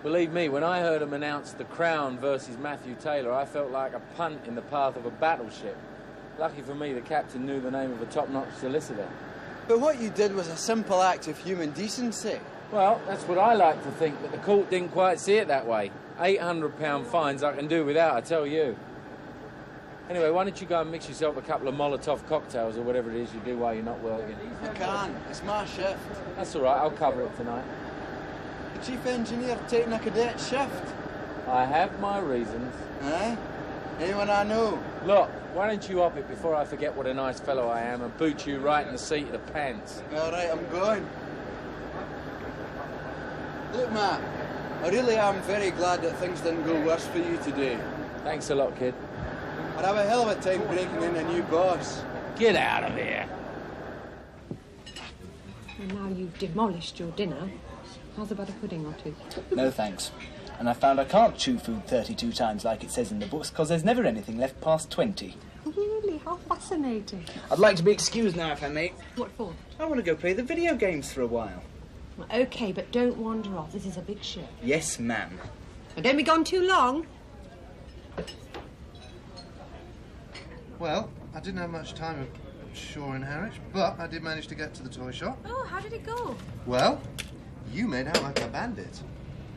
Believe me, when I heard him announce The Crown versus Matthew Taylor, I felt like a punt in the path of a battleship. Lucky for me, the captain knew the name of a top-notch solicitor. But what you did was a simple act of human decency. Well, that's what I like to think, but the court didn't quite see it that way. £800 fines I can do without, I tell you. Anyway, why don't you go and mix yourself a couple of Molotov cocktails or whatever it is you do while you're not working? I can't. It's my shift. That's all right. I'll cover it tonight. The chief engineer taking a cadet shift. I have my reasons. Eh? Anyone I know? Look, why don't you up it before I forget what a nice fellow I am and boot you right in the seat of the pants? All right, I'm going. Look, Matt, I really am very glad that things didn't go worse for you today. Thanks a lot, kid. I'd have a hell of a time breaking in a new boss. Get out of here. And now you've demolished your dinner, how's about a pudding or two? No thanks. And I found I can't chew food 32 times like it says in the books, because there's never anything left past 20. Really? How fascinating. I'd like to be excused now, if I may. What for? I want to go play the video games for a while. Well, OK, but don't wander off. This is a big ship. Yes, ma'am. And don't be gone too long. Well, I didn't have much time ashore in Harwich, but I did manage to get to the toy shop. Oh, how did it go? Well, you made out like a bandit.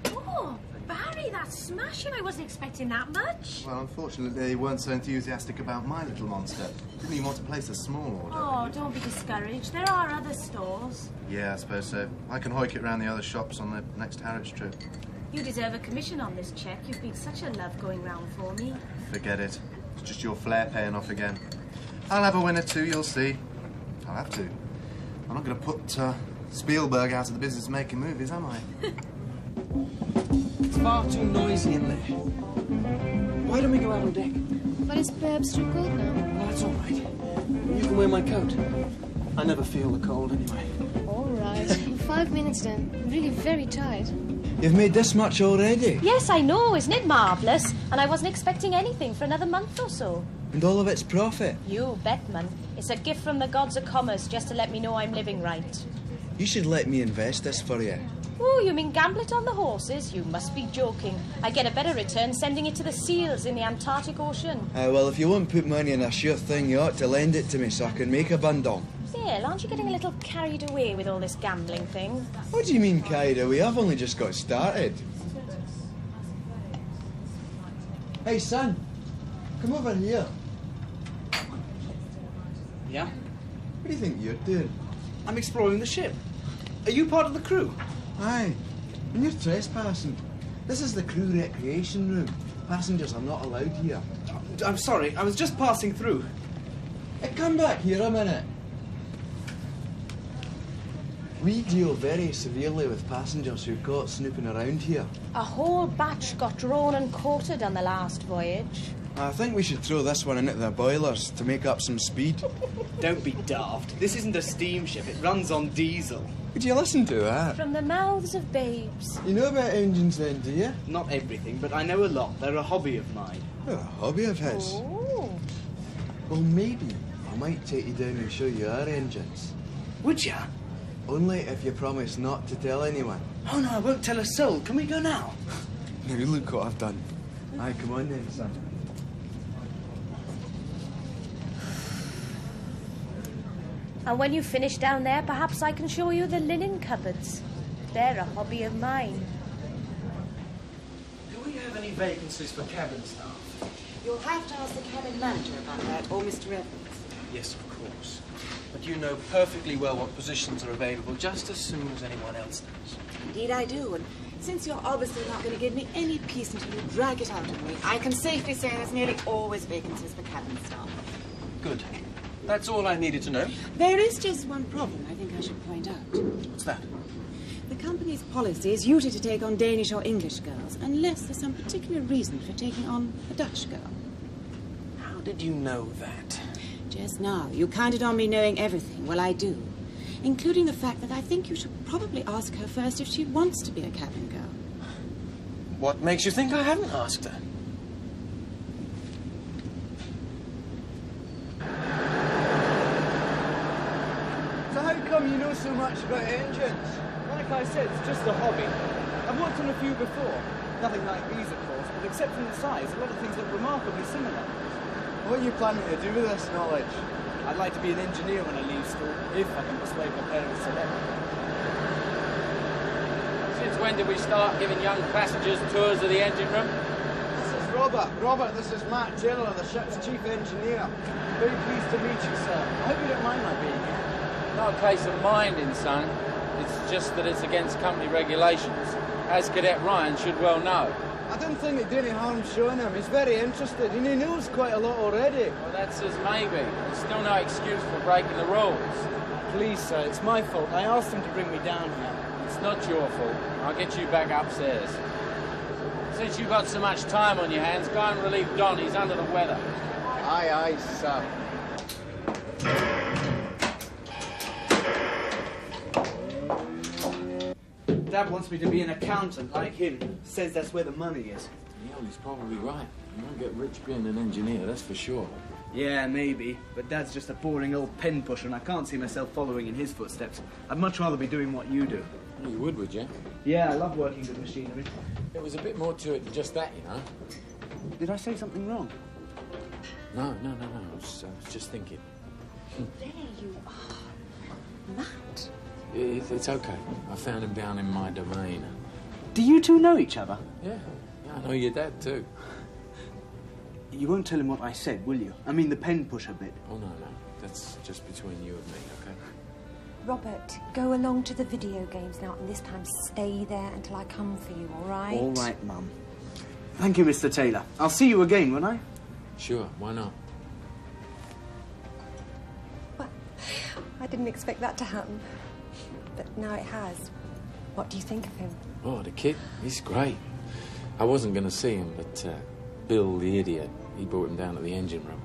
Oh, Barry, that's smashing. I wasn't expecting that much. Well, unfortunately, they weren't so enthusiastic about my little monster. Didn't even want to place a small order. Oh, don't be discouraged. There are other stores. Yeah, I suppose so. I can hoik it round the other shops on the next Harwich trip. You deserve a commission on this check. You've been such a love going round for me. Forget it. It's just your flair paying off again. I'll have a winner too, you'll see. I'll have to. I'm not going to put Spielberg out of the business of making movies, am I? It's far too noisy in there. Why don't we go out on deck? But it's perhaps too cold now. Oh, that's all right. You can wear my coat. I never feel the cold anyway. All right. 5 minutes then. I'm really very tired. You've made this much already? Yes, I know. Isn't it marvellous? And I wasn't expecting anything for another month or so. And all of its profit? You bet, man. It's a gift from the gods of commerce just to let me know I'm living right. You should let me invest this for you. Oh, you mean gamble it on the horses? You must be joking. I get a better return sending it to the seals in the Antarctic Ocean. Well, if you won't put money in a sure thing, you ought to lend it to me so I can make a bundle. Bill, aren't you getting a little carried away with all this gambling thing? What do you mean carried away? I've only just got started. Hey, son, come over here. Yeah? What do you think you're doing? I'm exploring the ship. Are you part of the crew? Aye, and you're trespassing. This is the crew recreation room. Passengers are not allowed here. I'm sorry, I was just passing through. Hey, come back here a minute. We deal very severely with passengers who caught snooping around here. A whole batch got drawn and quartered on the last voyage. I think we should throw this one into the boilers to make up some speed. Don't be daft. This isn't a steamship. It runs on diesel. Would you listen to that? From the mouths of babes. You know about engines then, do you? Not everything, but I know a lot. They're a hobby of mine. Well, a hobby of his. Oh. Well, maybe I might take you down and show you our engines. Would ya? Only if you promise not to tell anyone. Oh, no, I won't tell a soul. Can we go now? Now, look what I've done. Aye, come on then, son. And when you finish down there, perhaps I can show you the linen cupboards. They're a hobby of mine. Do we have any vacancies for cabin staff? You'll have to ask the cabin manager about that, or Mr. Evans. Yes, of course. But you know perfectly well what positions are available just as soon as anyone else does. Indeed I do, and since you're obviously not going to give me any peace until you drag it out of me, I can safely say there's nearly always vacancies for cabin staff. Good. That's all I needed to know. There is just one problem I think I should point out. What's that? The company's policy is usually to take on Danish or English girls, unless there's some particular reason for taking on a Dutch girl. How did you know that? Just now, you counted on me knowing everything. Well, I do. Including the fact that I think you should probably ask her first if she wants to be a cabin girl. What makes you think I haven't asked her? So how come you know so much about engines? Like I said, it's just a hobby. I've worked on a few before. Nothing like these, of course, but except from the size, a lot of things look remarkably similar. What are you planning to do with this knowledge? I'd like to be an engineer when I leave school, if I can persuade my parents to let me. Since when did we start giving young passengers tours of the engine room? This is Robert. Robert, this is Matt Taylor, the ship's chief engineer. Very pleased to meet you, sir. I hope you don't mind my being here. Not a case of minding, son. It's just that it's against company regulations, as Cadet Ryan should well know. I don't think it did any harm showing him. He's very interested, and he knows quite a lot already. Well, that's as maybe. There's still no excuse for breaking the rules. Please, sir, it's my fault. I asked him to bring me down here. It's not your fault. I'll get you back upstairs. Since you've got so much time on your hands, go and relieve Don. He's under the weather. Aye, aye, sir. Dad wants me to be an accountant like him. Says that's where the money is. Yeah, he's probably right. You won't get rich being an engineer, that's for sure. Yeah, maybe. But Dad's just a boring old pen pusher, and I can't see myself following in his footsteps. I'd much rather be doing what you do. You would you? Yeah, I love working with machinery. There was a bit more to it than just that, you know. Did I say something wrong? No. I was just thinking. There you are. Matt. It's okay. I found him down in my domain. Do you two know each other? Yeah, I know your dad too. You won't tell him what I said, will you? I mean the pen pusher bit. Oh, no. That's just between you and me, okay? Robert, go along to the video games now, and this time stay there until I come for you, all right? All right, Mum. Thank you, Mr. Taylor. I'll see you again, won't I? Sure, why not? Well, I didn't expect that to happen. But now it has. What do you think of him? Oh, the kid, he's great. I wasn't going to see him, but Bill, the idiot, he brought him down to the engine room.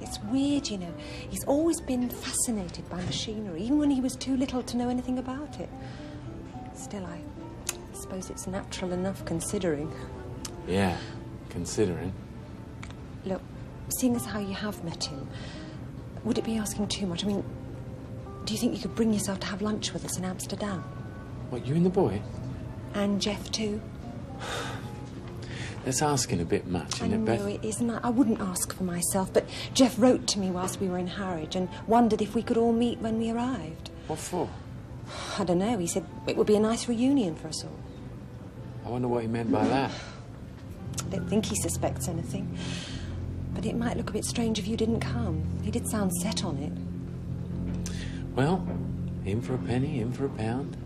It's weird, you know. He's always been fascinated by machinery, even when he was too little to know anything about it. Still, I suppose it's natural enough, considering. Yeah, considering. Look, seeing as how you have met him, would it be asking too much? I mean, do you think you could bring yourself to have lunch with us in Amsterdam? What, you and the boy? And Jeff, too? That's asking a bit much, isn't it, Beth? I know it isn't. I wouldn't ask for myself, but Jeff wrote to me whilst we were in Harwich and wondered if we could all meet when we arrived. What for? I don't know. He said it would be a nice reunion for us all. I wonder what he meant by that. I don't think he suspects anything. But it might look a bit strange if you didn't come. He did sound set on it. Well, in for a penny, in for a pound.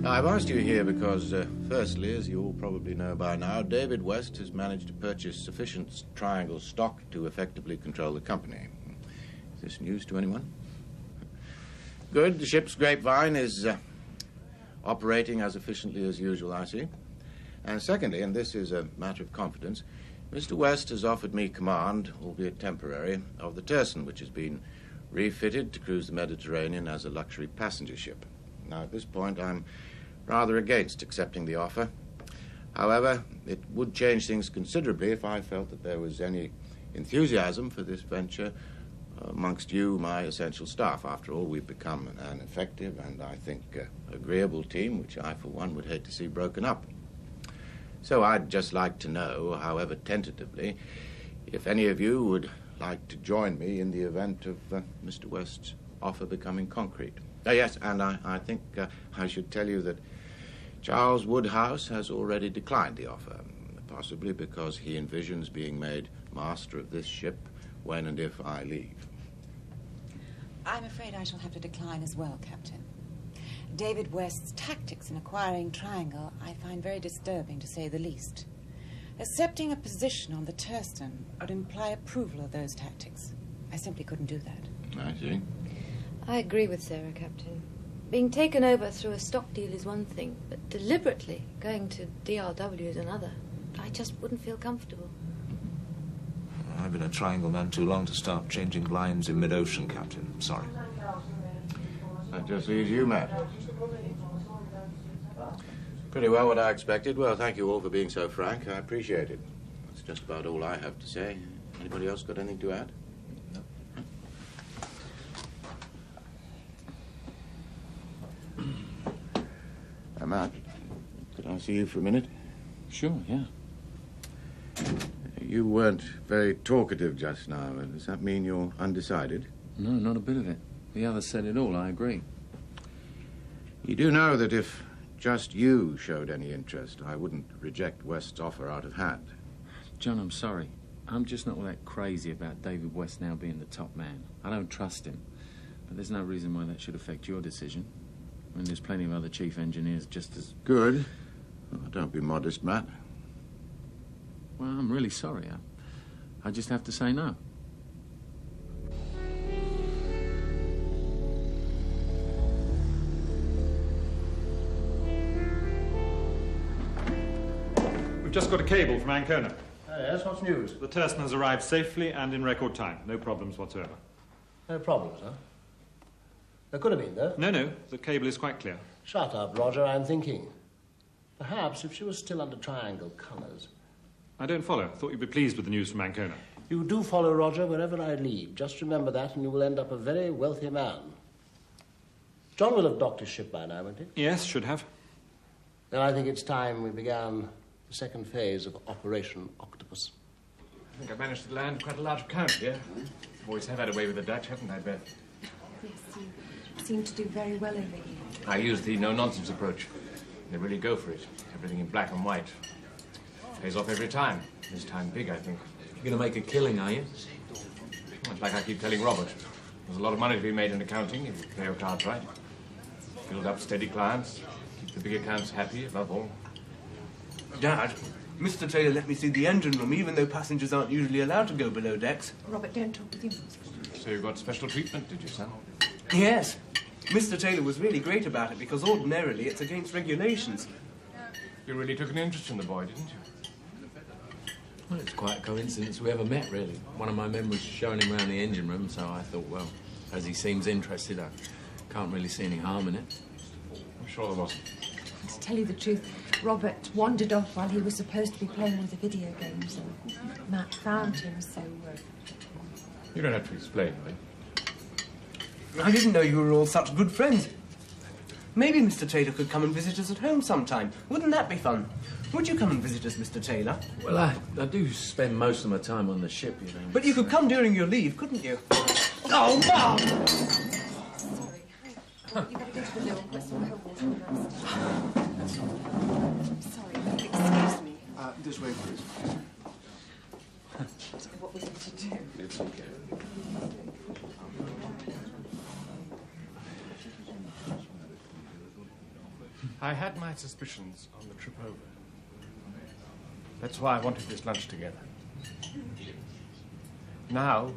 I've asked you here because, firstly, as you all probably know by now, David West has managed to purchase sufficient triangle stock to effectively control the company. Is this news to anyone? Good. The ship's Grapevine is operating as efficiently as usual, I see. And secondly, and this is a matter of confidence, Mr. West has offered me command, albeit temporary, of the Turson, which has been refitted to cruise the Mediterranean as a luxury passenger ship. Now, at this point, I'm rather against accepting the offer. However, it would change things considerably if I felt that there was any enthusiasm for this venture amongst you, my essential staff. After all, we've become an effective and, I think, agreeable team, which I, for one, would hate to see broken up. So I'd just like to know, however tentatively, if any of you would like to join me in the event of Mr. West's offer becoming concrete. Yes, and I think I should tell you that Charles Woodhouse has already declined the offer, possibly because he envisions being made master of this ship when and if I leave. I'm afraid I shall have to decline as well, Captain. David West's tactics in acquiring Triangle I find very disturbing, to say the least. Accepting a position on the Turson would imply approval of those tactics. I simply couldn't do that. I see. I agree with Sarah, Captain. Being taken over through a stock deal is one thing, but deliberately going to DRW is another. I just wouldn't feel comfortable. I've been a Triangle man too long to start changing lines in mid-ocean, Captain. Sorry. That just leaves you, Matt. Pretty well what I expected. Well, thank you all for being so frank. I appreciate it. That's just about all I have to say. Anybody else got anything to add? No. Matt, could I see you for a minute? Sure, yeah. You weren't very talkative just now. Does that mean you're undecided? No, not a bit of it. The others said it all, I agree. You do know that if just you showed any interest, I wouldn't reject West's offer out of hand. John, I'm sorry. I'm just not all that crazy about David West now being the top man. I don't trust him. But there's no reason why that should affect your decision. I mean, there's plenty of other chief engineers just as... Good. Oh, don't be modest, Matt. Well, I'm really sorry. I just have to say no. We've just got a cable from Ancona. Yes, what's news? The Turson has arrived safely and in record time. No problems whatsoever. No problems, huh? There could have been, though. No, the cable is quite clear. Shut up, Roger, I'm thinking. Perhaps if she was still under triangle colours. I don't follow. Thought you'd be pleased with the news from Ancona. You do follow, Roger, wherever I leave. Just remember that and you will end up a very wealthy man. John will have docked his ship by now, won't he? Yes, should have. Then I think it's time we began the second phase of Operation Octopus. I think I've managed to land quite a large account here. Boys have had a way with the Dutch, haven't they, Beth? Yes, you seem to do very well over here. I use the no-nonsense approach. They really go for it. Everything in black and white. Pays off every time. This time big, I think. You're going to make a killing, are you? Well, it's like I keep telling Robert. There's a lot of money to be made in accounting if you play your cards right. Build up steady clients. Keep the big accounts happy, above all. Dad, Mr. Taylor let me see the engine room, even though passengers aren't usually allowed to go below decks. Robert, don't talk with him. So you got special treatment, did you, son? Yes. Mr. Taylor was really great about it, because ordinarily it's against regulations. You really took an interest in the boy, didn't you? Well, it's quite a coincidence we ever met, really. One of my men was showing him around the engine room, so I thought, well, as he seems interested, I can't really see any harm in it. I'm sure there wasn't. To tell you the truth, Robert wandered off while he was supposed to be playing one of the video games, and Matt found him, so... You don't have to explain, right? I didn't know you were all such good friends. Maybe Mr. Taylor could come and visit us at home sometime. Wouldn't that be fun? Would you come and visit us, Mr. Taylor? Well, I do spend most of my time on the ship, you know. But you could come during your leave, couldn't you? Oh, Mum! Sorry. You better go to the loo and put some cold water on the Sorry, excuse me. This way, please. What was it to do? It's okay. I had my suspicions on the trip over. That's why I wanted this lunch together. Now,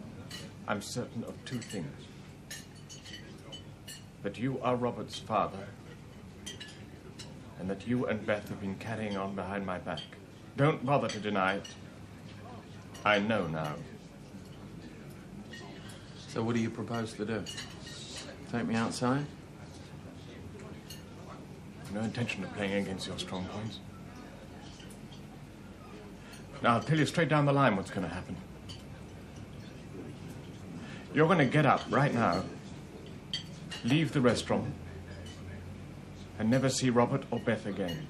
I'm certain of two things. That you are Robert's father, and that you and Beth have been carrying on behind my back. Don't bother to deny it. I know now. So what do you propose to do? Take me outside? No intention of playing against your strong points. Now, I'll tell you straight down the line what's going to happen. You're going to get up right now, leave the restaurant, and never see Robert or Beth again.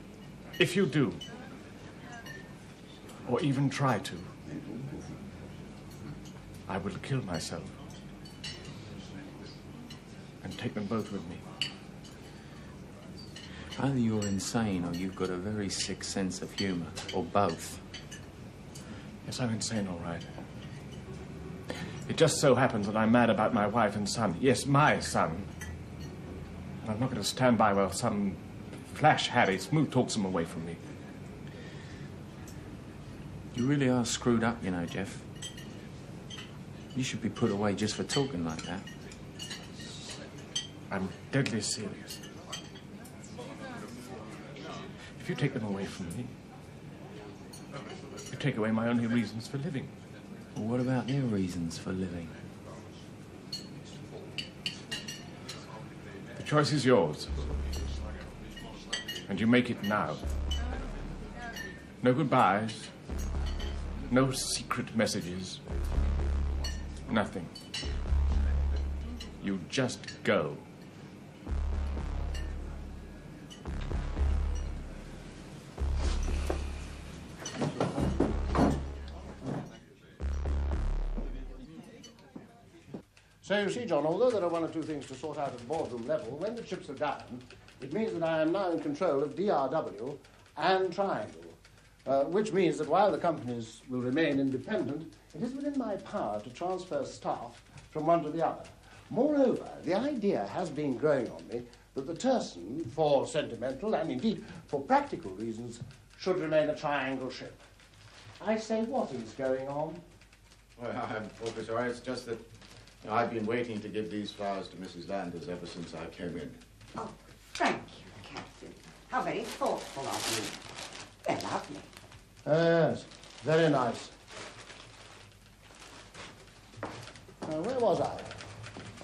If you do, or even try to, I will kill myself and take them both with me. Either you're insane or you've got a very sick sense of humour, or both. Yes, I'm insane, all right. It just so happens that I'm mad about my wife and son. Yes, my son. And I'm not going to stand by while some flash Harry smooth talks him away from me. You really are screwed up, you know, Jeff. You should be put away just for talking like that. I'm deadly serious. If you take them away from me, you take away my only reasons for living. Well, what about their reasons for living? The choice is yours. And you make it now. No goodbyes. No secret messages. Nothing. You just go. So you see, John, although there are one or two things to sort out at boardroom level, when the chips are down, it means that I am now in control of DRW and Triangle, which means that while the companies will remain independent, it is within my power to transfer staff from one to the other. Moreover, the idea has been growing on me that the Turson, for sentimental and indeed for practical reasons, should remain a Triangle ship. I say, what is going on? Well, I'm awfully sorry. It's just that I've been waiting to give these flowers to Mrs. Landers ever since I came in. Oh, thank you, Captain. How very thoughtful of you. They're lovely. Yes, very nice. Where was I?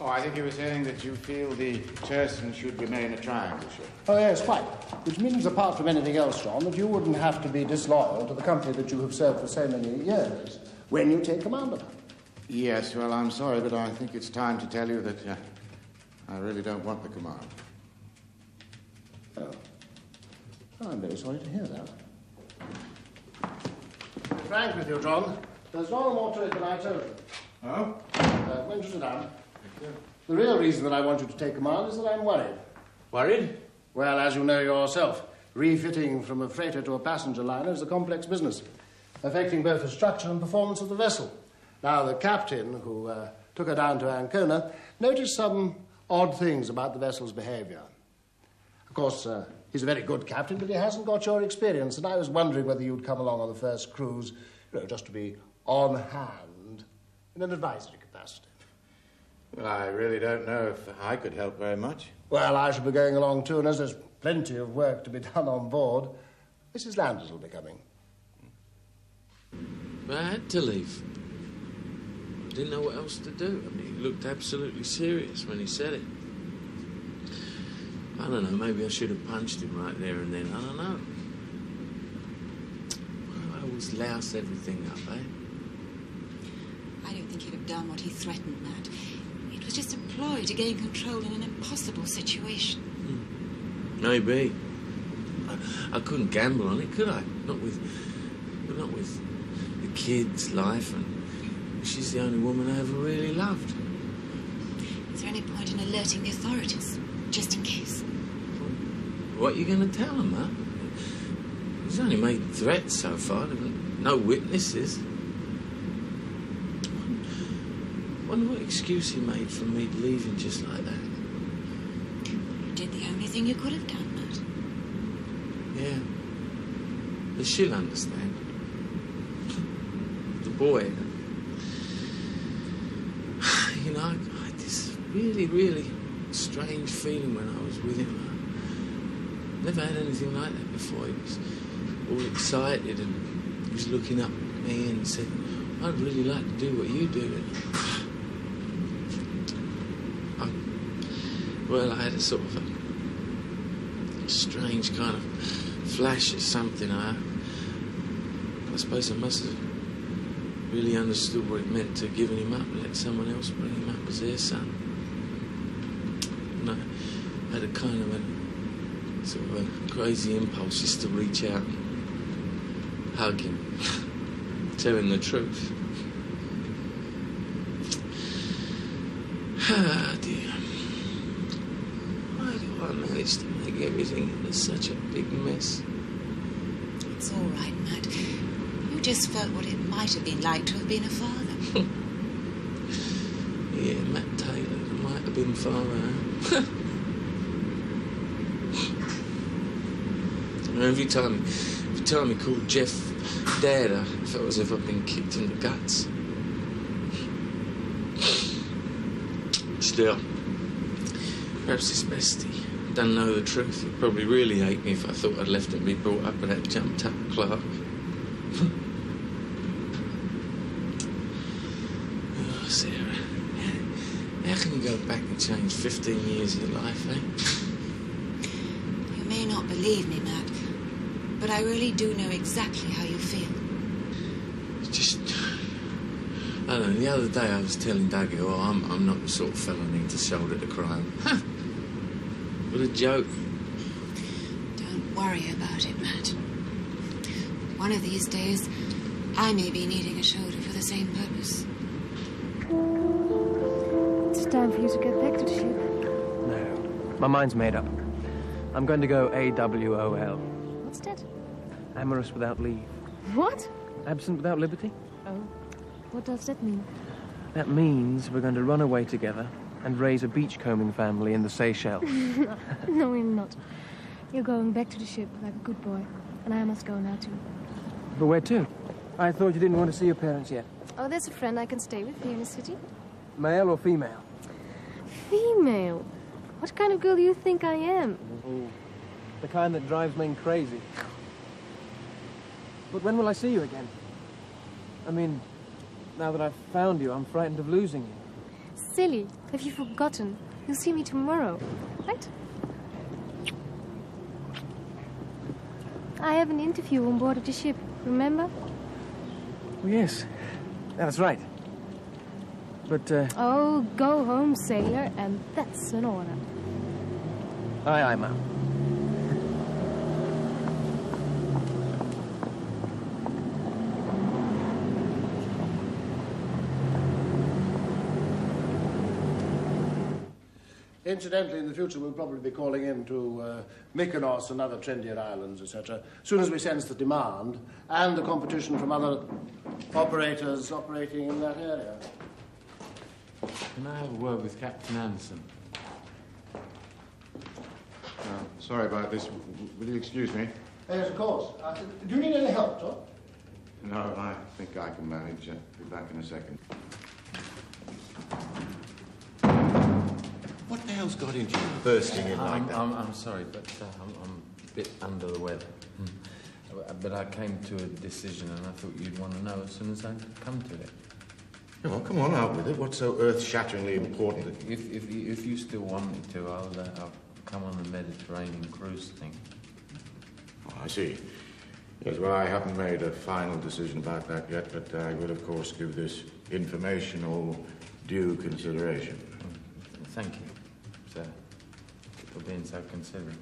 Oh, I think you were saying that you feel the Turson should remain a Triangle ship. Oh, yes, quite. Which means, apart from anything else, John, that you wouldn't have to be disloyal to the company that you have served for so many years when you take command of it. Yes, well, I'm sorry, but I think it's time to tell you that I really don't want the command. Oh. I'm very sorry to hear that. To be frank with you, John, there's no more to it than I told you. Oh? When you sit down. The real reason that I want you to take command is that I'm worried. Worried? Well, as you know yourself, refitting from a freighter to a passenger liner is a complex business, affecting both the structure and performance of the vessel. Now, the captain, who took her down to Ancona, noticed some odd things about the vessel's behaviour. Of course, he's a very good captain, but he hasn't got your experience, and I was wondering whether you'd come along on the first cruise, just to be on hand in an advisory capacity. Well, I really don't know if I could help very much. Well, I shall be going along too, and as there's plenty of work to be done on board, Mrs. Landers will be coming. But I had to leave. I didn't know what else to do. I mean, he looked absolutely serious when he said it. I don't know, maybe I should have punched him right there and then. I don't know. I always louse everything up, eh? I don't think he'd have done what he threatened, Matt. It was just a ploy to gain control in an impossible situation. Maybe. I couldn't gamble on it, could I? Not with the kid's life, and she's the only woman I ever really loved. Is there any point in alerting the authorities, just in case? What are you going to tell them, huh? He's only made threats so far. There were no witnesses. Wonder what excuse he made for me leaving just like that. You did the only thing you could have done, Matt. Yeah. But she'll understand. The boy. You know, I had this really, really strange feeling when I was with him. Never had anything like that before. He was all excited and he was looking up at me and said, I'd really like to do what you do. Well, I had a sort of a strange kind of flash of something. I suppose I must have really understood what it meant to giving him up and let someone else bring him up as their son. And I had a kind of a sort of a crazy impulse just to reach out and hug him, tell him the truth. Ah, dear. Why do I manage to make everything into such a big mess? It's all right, Matt. You just felt what it might have been like to have been a father. Yeah, Matt Taylor might have been father, huh? Every time he called Jeff Dad, I felt as if I'd been kicked in the guts. Still, perhaps it's best he doesn't know the truth. He'd probably really hate me if I thought I'd left him to be brought up with that jumped-up clerk. Oh, Sarah, how can you go back and change 15 years of your life, eh? You may not believe me, Matt, but I really do know exactly how you feel. It's just I don't know, the other day I was telling Dougie, oh, I'm not the sort of fellow who needs a shoulder to cry on. Ha! What a joke. Don't worry about it, Matt. One of these days, I may be needing a shoulder for the same purpose. It's time for you to get back to the ship. No. My mind's made up. I'm going to go AWOL. What's that? Amorous without leave. What? Absent without liberty? Oh. What does that mean? That means we're going to run away together and raise a beachcombing family in the Seychelles. No, we're not. You're going back to the ship like a good boy. And I must go now, too. But where to? I thought you didn't want to see your parents yet. Oh, there's a friend I can stay with here in the city. Male or female? Female? What kind of girl do you think I am? Oh, the kind that drives men crazy. But when will I see you again? I mean, now that I've found you, I'm frightened of losing you. Silly. Have you forgotten? You'll see me tomorrow, right? I have an interview on board of the ship, remember? Oh, yes, that's right. But, Oh, go home, sailor, and that's an order. Aye, aye, ma'am. Incidentally, in the future, we'll probably be calling in to Mykonos and other trendier islands, etc., as soon as we sense the demand and the competition from other operators operating in that area. Can I have a word with Captain Anderson? Sorry about this. Will you excuse me? Yes, of course. Do you need any help, Tom? No, I think I can manage. Be back in a second. What the hell's got into you bursting in like that? I'm sorry, but I'm a bit under the weather. But I came to a decision and I thought you'd want to know as soon as I come to it. Well, come on, out with it. What's so earth-shatteringly important that you... If you still want me to, I'll come on the Mediterranean cruise thing. Oh, I see. Yes, well, I haven't made a final decision about that yet, but I will, of course, give this information all due consideration. Thank you, sir, for being so considerate.